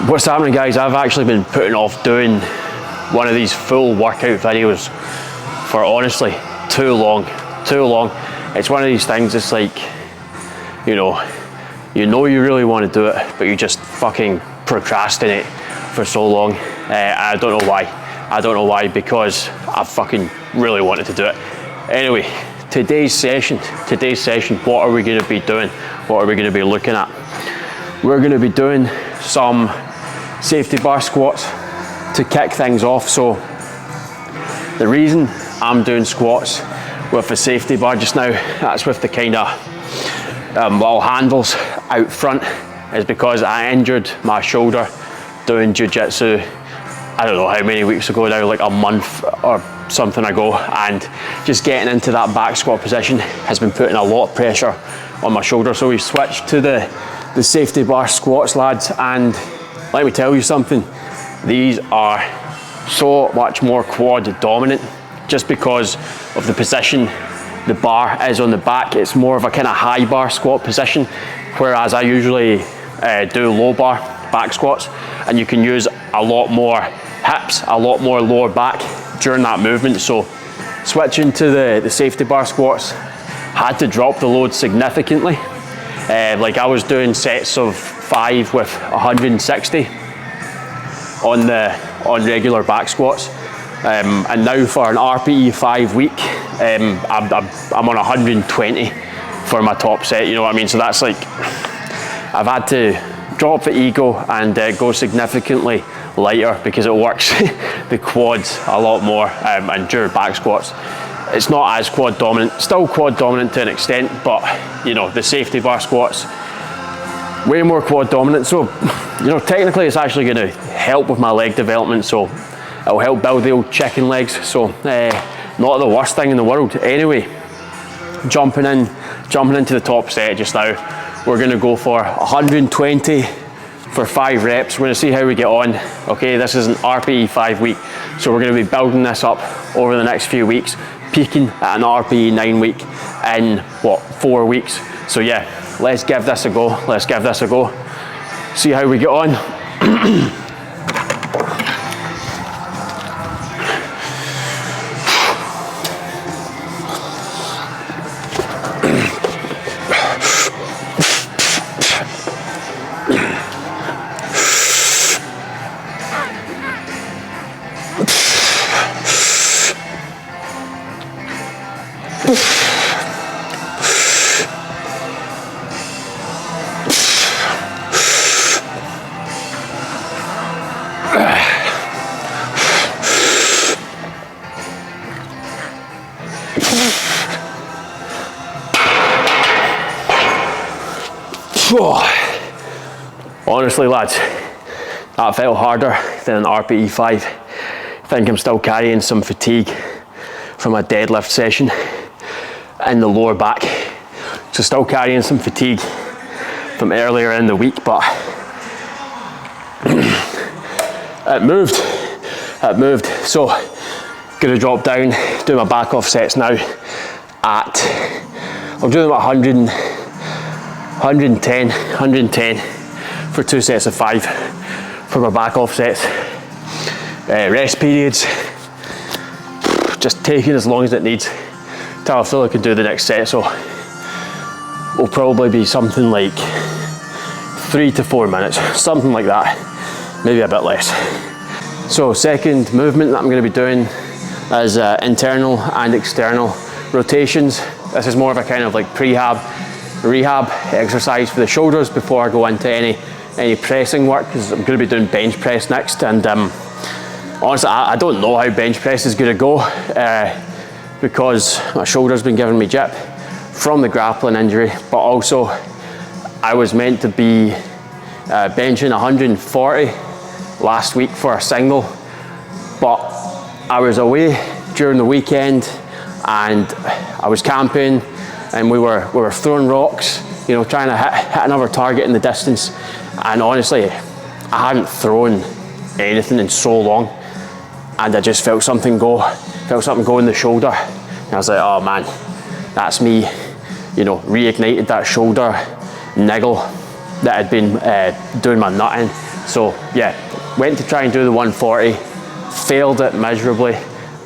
What's happening, guys? I've actually been putting off doing one of these full workout videos for honestly too long. It's one of these things, it's like, you know you really want to do it, but you just fucking procrastinate for so long. I don't know why, because I fucking really wanted to do it. Anyway, today's session, what are we going to be doing? What are we going to be looking at? We're going to be doing some safety bar squats to kick things off. So the reason I'm doing squats with a safety bar just now, that's with the kind of little handles out front, is because I injured my shoulder doing jiu-jitsu, I don't know how many weeks ago now, like a month or something ago, and just getting into that back squat position has been putting a lot of pressure on my shoulder. So we switched to the safety bar squats, lads, and let me tell you something, these are so much more quad dominant just because of the position the bar is on the back. It's more of a kind of high bar squat position, whereas I usually do low bar back squats, and you can use a lot more hips, a lot more lower back during that movement. So switching to the safety bar squats, had to drop the load significantly. Like I was doing sets of 5 with 160 on regular back squats, and now for an RPE 5 week, I'm on 120 for my top set. You know what I mean? So that's like, I've had to drop the ego and go significantly lighter because it works the quads a lot more, and do back squats. It's not as quad dominant, still quad dominant to an extent, but you know, the safety bar squats, way more quad dominant. So, you know, technically it's actually going to help with my leg development, so it'll help build the old chicken legs. So not the worst thing in the world. Anyway, jumping into the top set just now, we're going to go for 120 for 5 reps. We're going to see how we get on. Okay, this is an RPE 5 week, so we're going to be building this up over the next few weeks, peaking at an RPE 9 week in what, 4 weeks. So yeah, let's give this a go. See how we get on. Honestly, lads, that felt harder than an RPE 5. I think I'm still carrying some fatigue from a deadlift session in the lower back. So still carrying some fatigue from earlier in the week, but it moved. So gonna drop down, do my back off sets now I'm doing about 110 for 2 sets of 5 for my back off sets. Rest periods, just taking as long as it needs till I feel I can do the next set. So will probably be something like 3 to 4 minutes, something like that, maybe a bit less. So second movement that I'm going to be doing is internal and external rotations. This is more of a kind of like rehab exercise for the shoulders before I go into any pressing work, because I'm going to be doing bench press next. And honestly, I don't know how bench press is going to go, because my shoulder's been giving me jip from the grappling injury, but also I was meant to be benching 140 last week for a single, but I was away during the weekend and I was camping and we were throwing rocks, you know, trying to hit another target in the distance. And honestly, I hadn't thrown anything in so long, and I just felt something go in the shoulder. And I was like, oh man, that's me, you know, reignited that shoulder niggle that had been doing my nutting So yeah, went to try and do the 140, failed it miserably.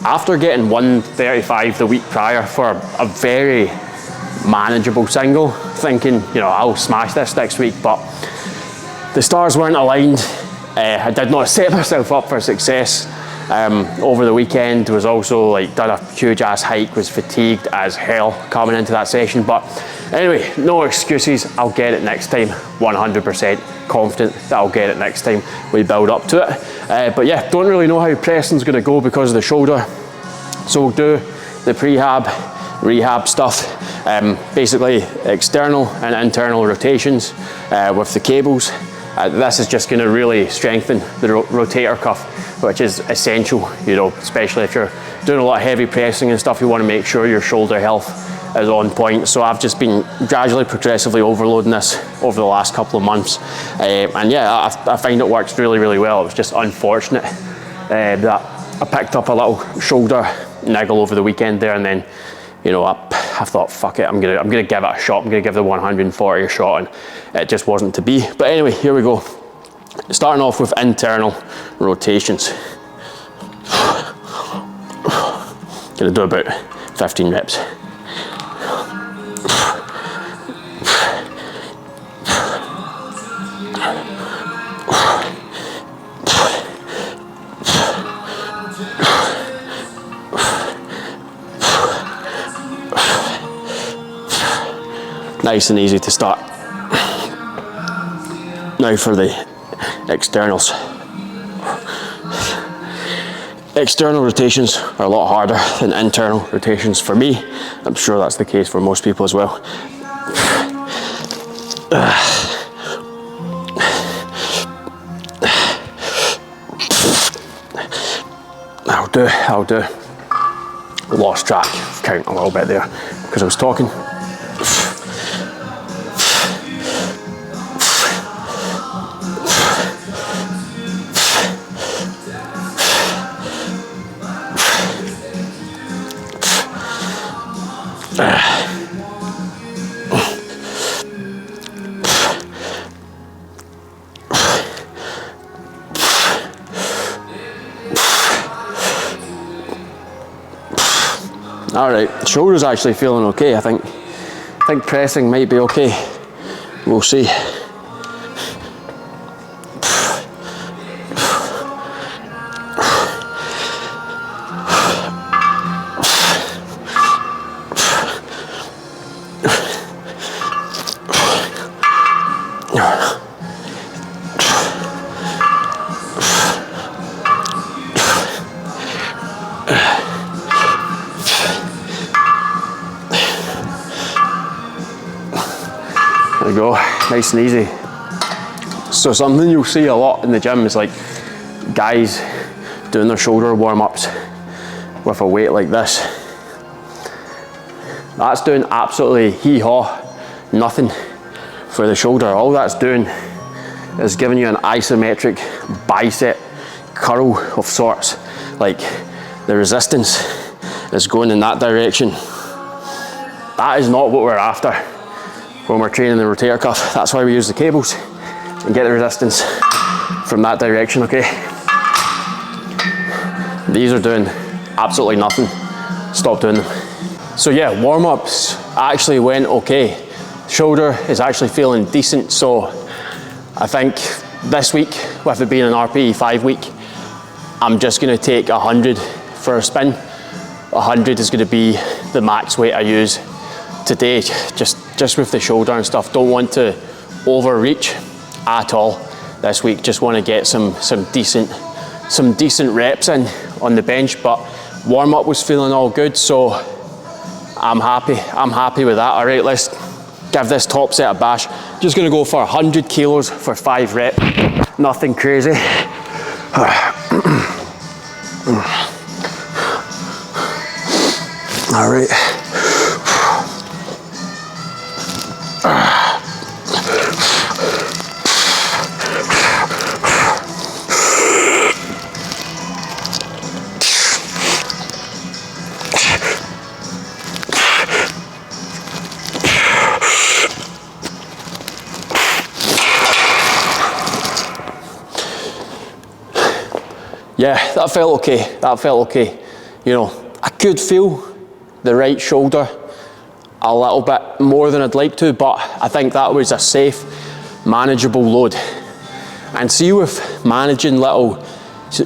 After getting 135 the week prior for a very manageable single, thinking, you know, I'll smash this next week, but the stars weren't aligned. I did not set myself up for success. Over the weekend was also like done a huge ass hike, was fatigued as hell coming into that session, but anyway, no excuses. I'll get it next time. 100% confident that I'll get it next time we build up to it. But yeah, don't really know how pressing's going to go because of the shoulder, so we'll do the rehab stuff, basically external and internal rotations with the cables. This is just going to really strengthen the rotator cuff, which is essential, you know, especially if you're doing a lot of heavy pressing and stuff. You want to make sure your shoulder health is on point. So I've just been gradually, progressively overloading this over the last couple of months, and yeah, I find it works really, really well. It was just unfortunate that I picked up a little shoulder niggle over the weekend there, and then, you know, I thought, fuck it, I'm gonna give it a shot. I'm gonna give the 140 a shot, and it just wasn't to be. But anyway, here we go. Starting off with internal rotations. Gonna do about 15 reps. Nice and easy to start. Now for the externals. External rotations are a lot harder than internal rotations for me. I'm sure that's the case for most people as well. I'll do. Lost track of count a little bit there because I was talking. All right, shoulder's actually feeling okay. I think pressing might be okay. We'll see. There we go, nice and easy. So something you'll see a lot in the gym is like guys doing their shoulder warm-ups with a weight like this. That's doing absolutely hee-haw nothing for the shoulder. All that's doing is giving you an isometric bicep curl of sorts. Like the resistance is going in that direction. That is not what we're after when we're training the rotator cuff. That's why we use the cables and get the resistance from that direction, okay? These are doing absolutely nothing. Stop doing them. So yeah, warm-ups actually went okay. Shoulder is actually feeling decent, so I think this week, with it being an RPE 5 week, I'm just gonna take 100 for a spin. 100 is gonna be the max weight I use today, just with the shoulder and stuff. Don't want to overreach at all this week. Just want to get some decent reps in on the bench, but warm up was feeling all good, so I'm happy with that. All right, let's give this top set a bash. Just gonna go for 100 kilos for 5 reps. Nothing crazy. All right. yeah, that felt okay. That felt okay. You know, I could feel the right shoulder a little bit more than I'd like to, but I think that was a safe, manageable load. And see, with managing little,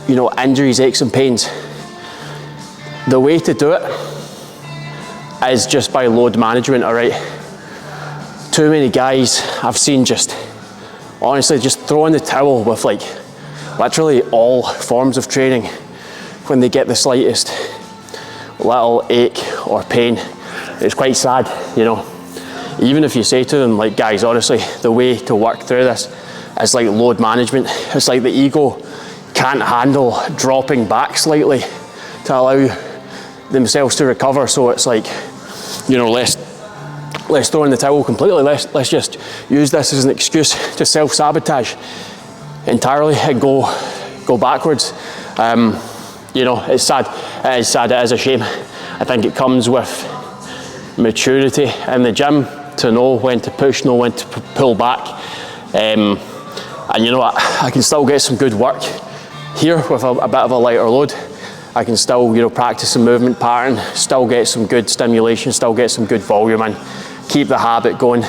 you know, injuries, aches and pains, the way to do it is just by load management, all right? Too many guys I've seen just, honestly, just throw in the towel with like literally all forms of training when they get the slightest little ache or pain. It's quite sad, you know. Even if you say to them, like, guys, honestly, the way to work through this is like load management. It's like the ego can't handle dropping back slightly to allow themselves to recover. So it's like, you know, let's throw in the towel completely. Let's just use this as an excuse to self-sabotage entirely and go backwards. You know, it's sad. It is sad. It is a shame. I think it comes with maturity in the gym to know when to push, know when to pull back. And you know what? I can still get some good work here with a bit of a lighter load. I can still, you know, practice some movement pattern, still get some good stimulation, still get some good volume and keep the habit going.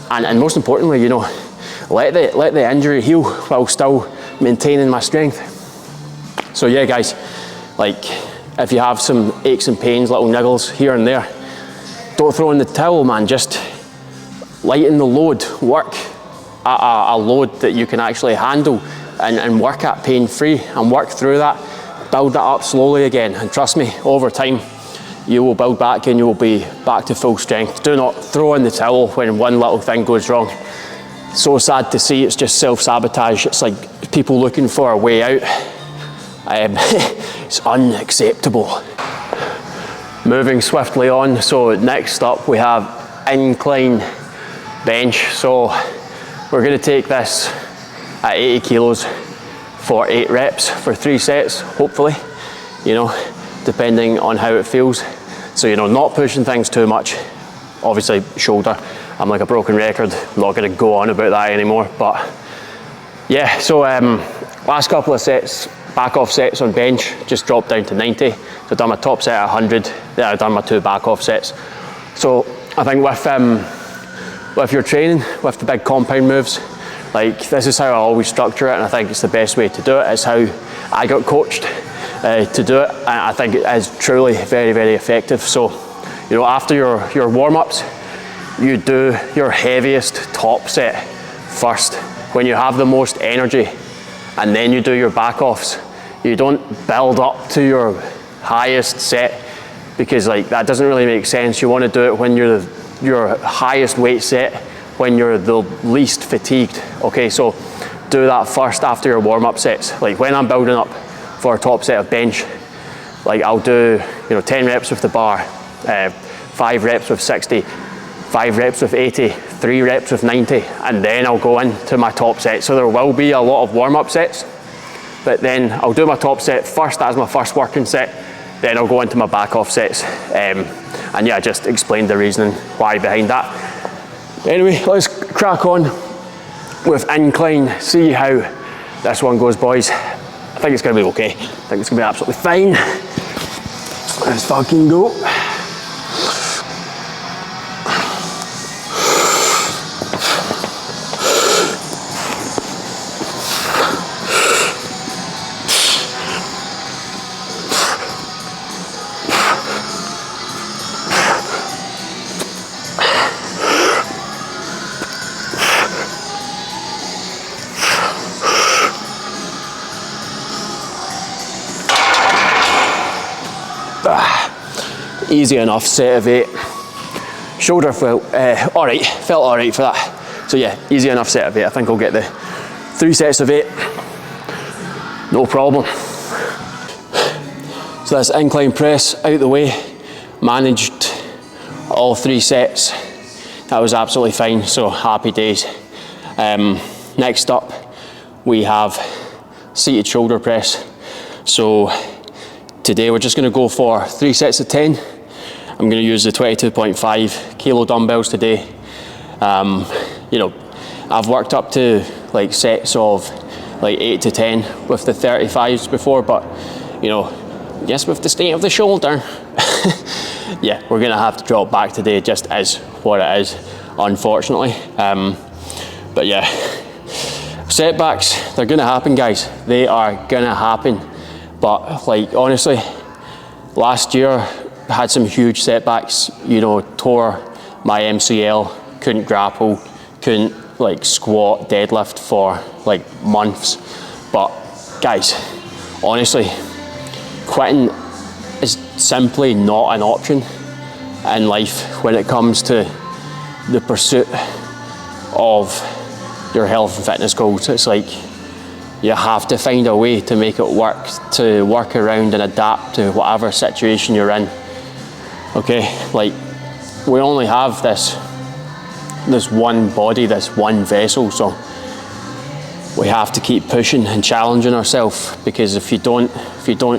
And most importantly, you know, let the injury heal while still maintaining my strength. So yeah, guys, like if you have some aches and pains, little niggles here and there, don't throw in the towel, man. Just lighten the load, work at a load that you can actually handle and work at pain-free and work through that, build that up slowly again. And trust me, over time, you will build back and you will be back to full strength. Do not throw in the towel when one little thing goes wrong. So sad to see. It's just self-sabotage. It's like people looking for a way out. It's unacceptable. Moving swiftly on, so next up we have incline bench. So we're going to take this at 80 kilos for 8 reps for 3 sets, hopefully, you know, depending on how it feels. So, you know, not pushing things too much. Obviously, shoulder, I'm like a broken record, not going to go on about that anymore. But yeah, so last couple of sets, back off sets on bench, just dropped down to 90. So I've done my top set at 100, then I've done my 2 back off sets. So I think with your training, with the big compound moves, like this is how I always structure it, and I think it's the best way to do it. It's how I got coached to do it, and I think it is truly very, very effective. So, you know, after your warm-ups, you do your heaviest top set first when you have the most energy, and then you do your back offs. You don't build up to your highest set, because like that doesn't really make sense. You want to do it when you're your highest weight set, when you're the least fatigued. Okay, so do that first after your warm-up sets. Like when I'm building up for a top set of bench, like I'll do, you know, 10 reps with the bar, 5 reps with 60, 5 reps with 80, 3 reps with 90, and then I'll go into my top set. So there will be a lot of warm-up sets, but then I'll do my top set first as my first working set, then I'll go into my back off sets. And yeah, I just explained the reasoning why behind that. Anyway, let's crack on with incline, see how this one goes, boys. I think it's gonna be okay. I think it's gonna be absolutely fine. Let's fucking go. Easy enough set of 8. Shoulder felt alright, felt alright for that. So yeah, easy enough set of 8. I think I'll get the 3 sets of 8. No problem. So that's incline press out the way. Managed all 3 sets. That was absolutely fine, so happy days. Next up, we have seated shoulder press. So today we're just going to go for 3 sets of 10. I'm going to use the 22.5 kilo dumbbells today. You know, I've worked up to like sets of like 8 to 10 with the 35s before, but you know, just with the state of the shoulder, yeah, we're gonna have to drop back today. It just is what it is, unfortunately. But yeah, setbacks, they're gonna happen, guys. They are gonna happen. But like, honestly, last year I had some huge setbacks, you know, tore my MCL, couldn't grapple, couldn't like squat, deadlift for like months. But guys, honestly, quitting is simply not an option in life when it comes to the pursuit of your health and fitness goals. It's like you have to find a way to make it work, to work around and adapt to whatever situation you're in. Okay, like we only have this one body, this one vessel, so we have to keep pushing and challenging ourselves, because if you don't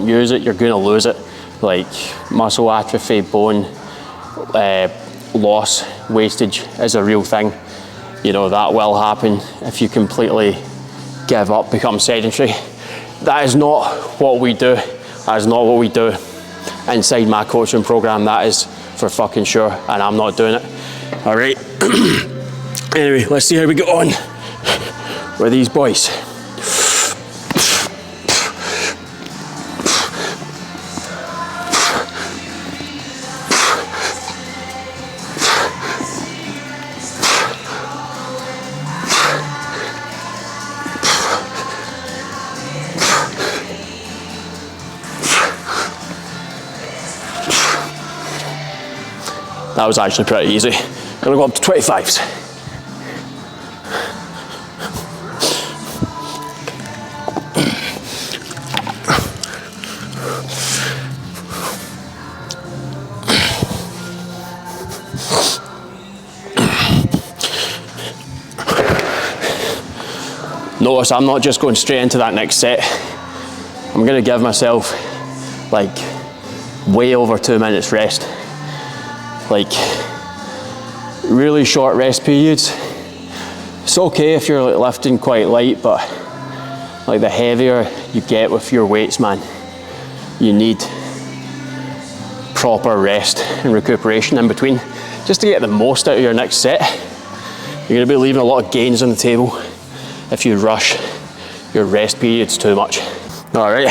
use it, you're gonna lose it. Like muscle atrophy, bone loss, wastage is a real thing. You know, that will happen if you completely give up, become sedentary. That is not what we do. That is not what we do inside my coaching program. That is for fucking sure, and I'm not doing it. All right. Anyway, let's see how we get on with these boys. That was actually pretty easy. Gonna go up to 25s. Notice I'm not just going straight into that next set. I'm gonna give myself like way over 2 minutes rest. Like really short rest periods. It's okay if you're like lifting quite light, but like the heavier you get with your weights, man, you need proper rest and recuperation in between just to get the most out of your next set. You're gonna be leaving a lot of gains on the table if you rush your rest periods too much. All right,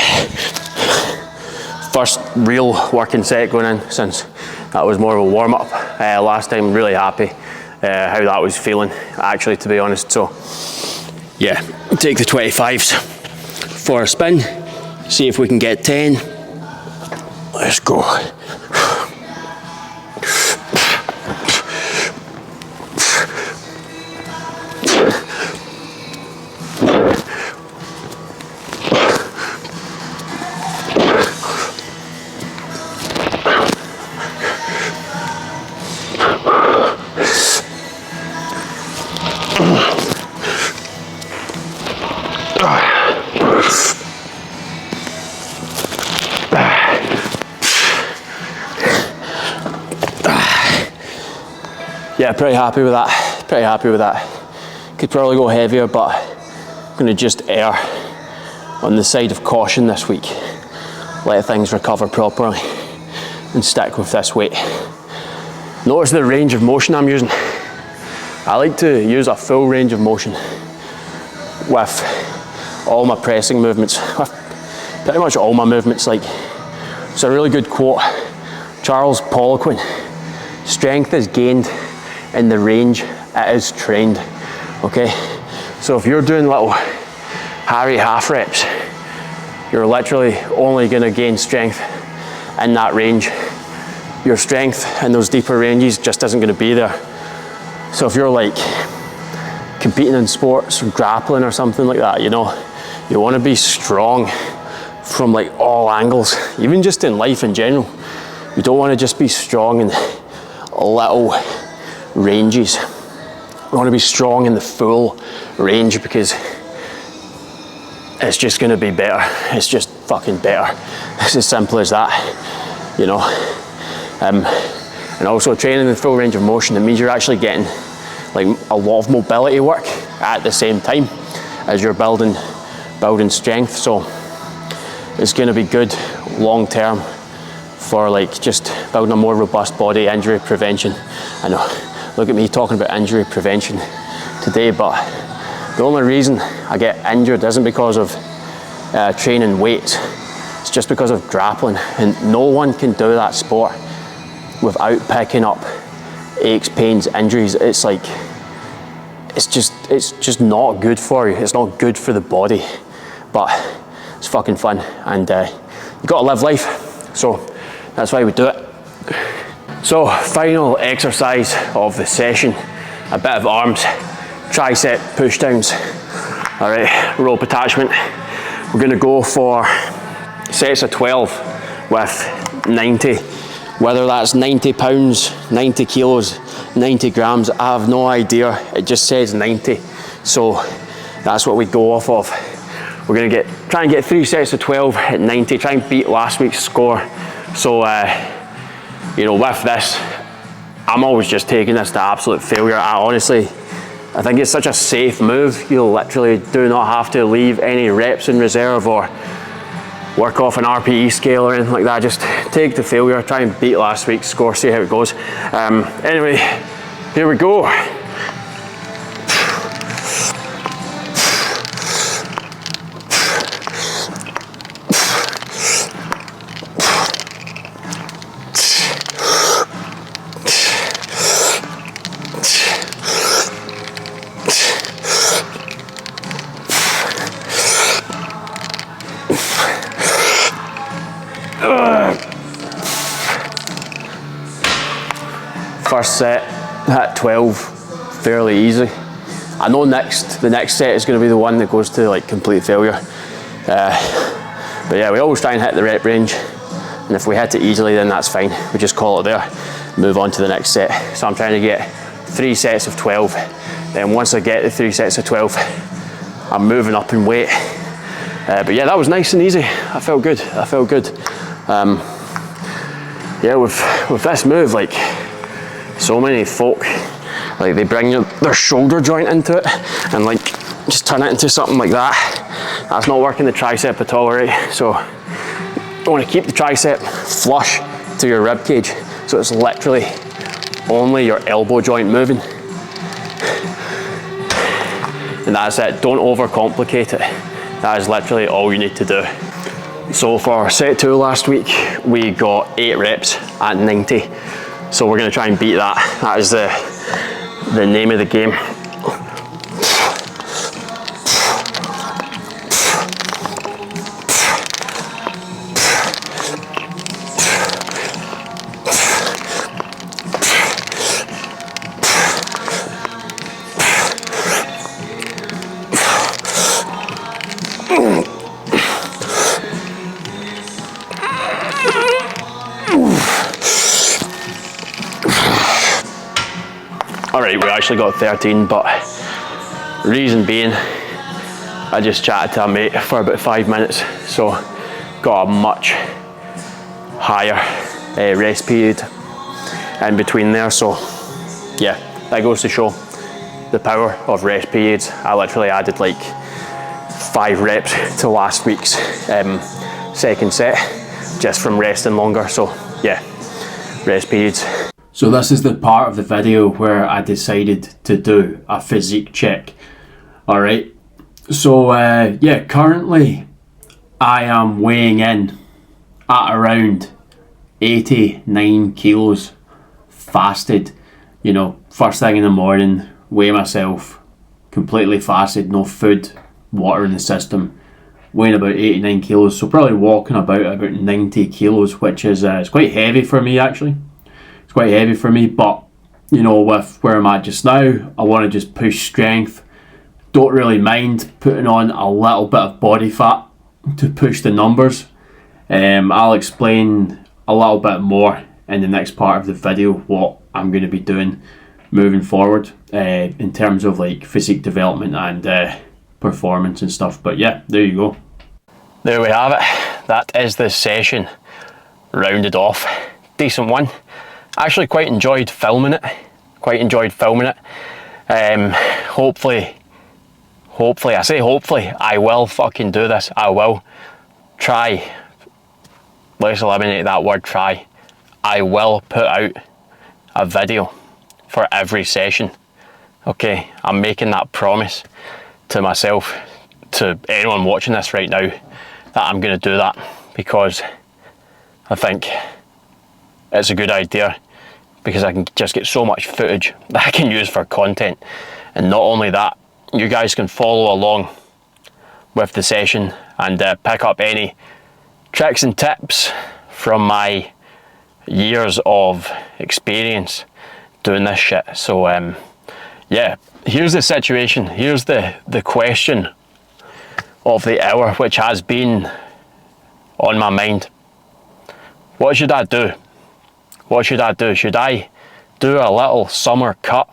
first real working set going in since that was more of a warm-up last time. Really happy how that was feeling, actually, to be honest. So yeah, take the 25s for a spin, see if we can get 10. Let's go. Yeah, pretty happy with that. Pretty happy with that. Could probably go heavier, but I'm gonna just err on the side of caution this week. Let things recover properly and stick with this weight. Notice the range of motion I'm using. I like to use a full range of motion with all my pressing movements, with pretty much all my movements. Like, it's a really good quote, Charles Poliquin: strength is gained in the range it is trained. Okay, so if you're doing little Harry half reps, you're literally only going to gain strength in that range. Your strength in those deeper ranges just isn't going to be there. So if you're like competing in sports or grappling or something like that, you know, you want to be strong from like all angles, even just in life in general. You don't want to just be strong in little ranges. You want to be strong in the full range, because it's just going to be better. It's just fucking better. It's as simple as that, you know. And also training in full range of motion, it means you're actually getting like a lot of mobility work at the same time as you're building building strength, so it's going to be good long term for like just building a more robust body, injury prevention. I know, look at me talking about injury prevention today, but the only reason I get injured isn't because of training weights, it's just because of grappling, and no one can do that sport without picking up aches, pains, injuries. It's like, it's just not good for you. It's not good for the body, but it's fucking fun, and you gotta live life, so that's why we do it. So final exercise of the session, a bit of arms, tricep push downs. All right, rope attachment. We're gonna go for sets of 12 with 90. Whether that's 90 pounds, 90 kilos, 90 grams, I have no idea. It just says 90. So that's what we go off of. We're gonna try and get 3 sets of 12 at 90, try and beat last week's score. So, you know, with this, I'm always just taking this to absolute failure. I think it's such a safe move. You literally do not have to leave any reps in reserve or work off an RPE scale or anything like that. Just take to failure, try and beat last week's score, see how it goes. Anyway, here we go. First set at 12, fairly easy. I know the next set is going to be the one that goes to like complete failure. But yeah, we always try and hit the rep range, and if we hit it easily, then that's fine. We just call it there, move on to the next set. So I'm trying to get 3 sets of 12. Then once I get the 3 sets of 12, I'm moving up in weight. But yeah, that was nice and easy. I felt good. Yeah, with this move, like, so many folk, like, they bring their shoulder joint into it and like just turn it into something like that. That's not working the tricep at all, right? So you want to keep the tricep flush to your rib cage, so it's literally only your elbow joint moving. And that's it. Don't overcomplicate it. That is literally all you need to do. So for set 2 last week, we got 8 reps at 90. So we're going to try and beat that. That is the name of the game. Alright, we actually got 13, but reason being, I just chatted to a mate for about 5 minutes, so got a much higher rest period in between there. So yeah, that goes to show the power of rest periods. I literally added like 5 reps to last week's second set just from resting longer. So yeah, rest periods. So this is the part of the video where I decided to do a physique check. Alright, so yeah, currently I am weighing in at around 89 kilos fasted. You know, first thing in the morning, weigh myself, completely fasted, no food, water in the system, weighing about 89 kilos, so probably walking about 90 kilos, which is it's quite heavy for me actually. It's quite heavy for me, but you know, with where I'm at just now, I want to just push strength. Don't really mind putting on a little bit of body fat to push the numbers. I'll explain a little bit more in the next part of the video what I'm going to be doing moving forward in terms of like physique development and performance and stuff. But yeah, there you go. There we have it. That is the session rounded off. Decent one. Actually quite enjoyed filming it. Hopefully hopefully, I say hopefully, I will fucking do this. I will try. Let's eliminate that word try. I will put out a video for every session. Okay, I'm making that promise to myself, to anyone watching this right now, that I'm going to do that, because I think it's a good idea, because I can just get so much footage that I can use for content. And not only that, you guys can follow along with the session and pick up any tricks and tips from my years of experience doing this shit. So yeah, here's the situation, here's the question of the hour, which has been on my mind. What should I do? What should I do? Should I do a little summer cut?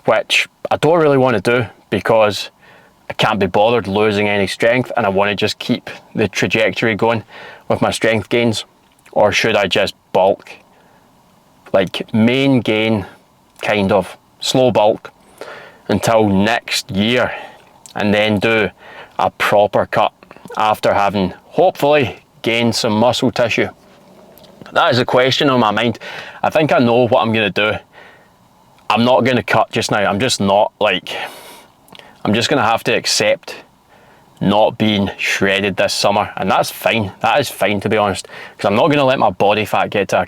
Which I don't really want to do, because I can't be bothered losing any strength, and I want to just keep the trajectory going with my strength gains. Or should I just bulk? Like main gain, kind of slow bulk until next year, and then do a proper cut after having hopefully gained some muscle tissue. That is a question on my mind. I think I know what I'm going to do. I'm not going to cut just now. I'm just not, like, I'm just going to have to accept not being shredded this summer, and that's fine. That is fine, to be honest, because I'm not going to let my body fat get to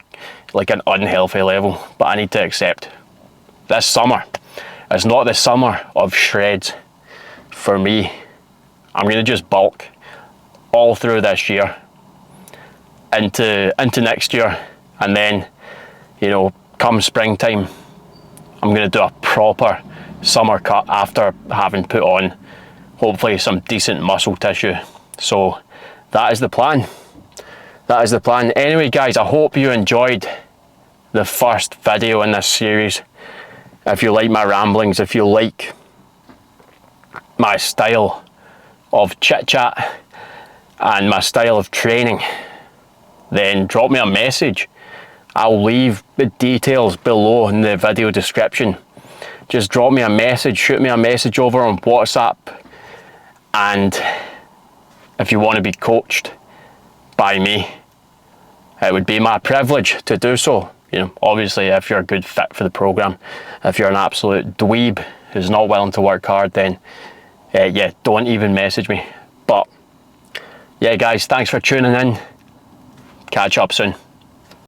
like an unhealthy level. But I need to accept this summer is not the summer of shreds for me. I'm going to just bulk all through this year into next year, and then, you know, come springtime, I'm going to do a proper summer cut after having put on hopefully some decent muscle tissue. So that is the plan. That is the plan. Anyway guys, I hope you enjoyed the first video in this series. If you like my ramblings, if you like my style of chit chat and my style of training, then drop me a message. I'll leave the details below in the video description. Just drop me a message, shoot me a message over on WhatsApp, and if you want to be coached by me, it would be my privilege to do so. You know, obviously if you're a good fit for the program. If you're an absolute dweeb who's not willing to work hard, then yeah, don't even message me. But yeah guys, thanks for tuning in. Catch up soon.